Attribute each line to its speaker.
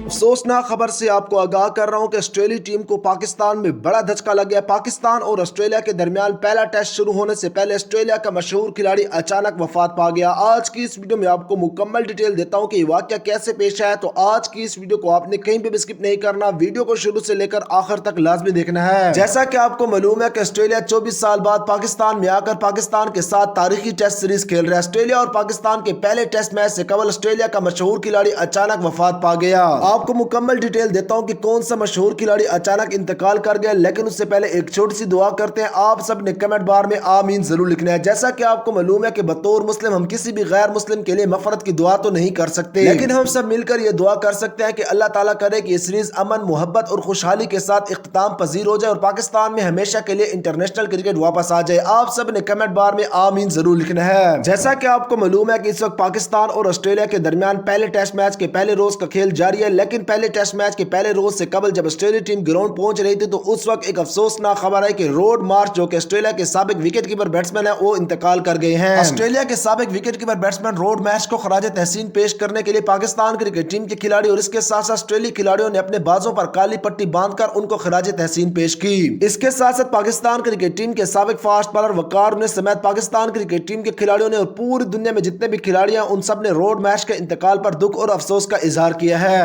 Speaker 1: अफसोसनाक खबर से आपको आगाह कर रहा हूं कि ऑस्ट्रेलिया टीम को पाकिस्तान में बड़ा धचका लग गया। पाकिस्तान और ऑस्ट्रेलिया के दरमियान पहला टेस्ट शुरू होने से पहले ऑस्ट्रेलिया का मशहूर खिलाड़ी अचानक वफात पा गया। आज की इस वीडियो में आपको मुकम्मल डिटेल देता हूं कि ये वाकया कैसे पेश आया। तो आज की इस वीडियो को आपने कहीं भी स्किप नहीं करना, वीडियो को शुरू से लेकर आखिर तक लाजमी देखना है। जैसा कि आपको मालूम है कि ऑस्ट्रेलिया 24 साल बाद पाकिस्तान में आकर पाकिस्तान के साथ तारीखी टेस्ट सीरीज खेल रहा है। ऑस्ट्रेलिया और पाकिस्तान के पहले टेस्ट मैच से कबल ऑस्ट्रेलिया का मशहूर खिलाड़ी अचानक वफात पा गया। आपको मुकम्मल डिटेल देता हूं कि कौन सा मशहूर खिलाड़ी अचानक इंतकाल कर गया, लेकिन उससे पहले एक छोटी सी दुआ करते हैं। आप सब ने कमेंट बार में आमीन जरूर लिखना है। जैसा कि आपको मालूम है कि बतौर मुस्लिम हम किसी भी गैर मुस्लिम के लिए मफरत की दुआ तो नहीं कर सकते, लेकिन हम सब मिलकर ये दुआ कर सकते हैं कि अल्लाह ताला करे कि ये सीरीज अमन, मोहब्बत और खुशहाली के साथ इख्तिताम पजीर हो जाए और पाकिस्तान में हमेशा के लिए इंटरनेशनल क्रिकेट वापस आ जाए। आप सब ने कमेंट बार में आमीन जरूर लिखना है। जैसा कि आपको मालूम है कि इस वक्त पाकिस्तान और ऑस्ट्रेलिया के दरमियान पहले टेस्ट मैच के पहले रोज का खेल जारी है, लेकिन पहले टेस्ट मैच के पहले रोज से कबल जब ऑस्ट्रेलिया टीम ग्राउंड पहुंच रही थी तो उस वक्त एक अफसोसनाक खबर है कि रोड मार्च, जो कि ऑस्ट्रेलिया के साबिक विकेट कीपर बैट्समैन है, वो इंतकाल कर गए हैं। ऑस्ट्रेलिया के साबिक wicket keeper batsman road match को खराज तहसीन पेश करने के लिए पाकिस्तान क्रिकेट टीम के खिलाड़ी और इसके साथ साथ ऑस्ट्रेलियाई खिलाड़ियों ने अपने बाजों पर काली पट्टी बांधकर उनको खराज तहसीन पेश की। इसके साथ साथ पाकिस्तान क्रिकेट टीम के साबिक फास्ट बॉलर वकार ने समेत पाकिस्तान क्रिकेट टीम के खिलाड़ियों ने और पूरी दुनिया में जितने भी खिलाड़ी हैं उन सब ने रोड मैच के इंतकाल पर दुख और अफसोस का इजहार किया है।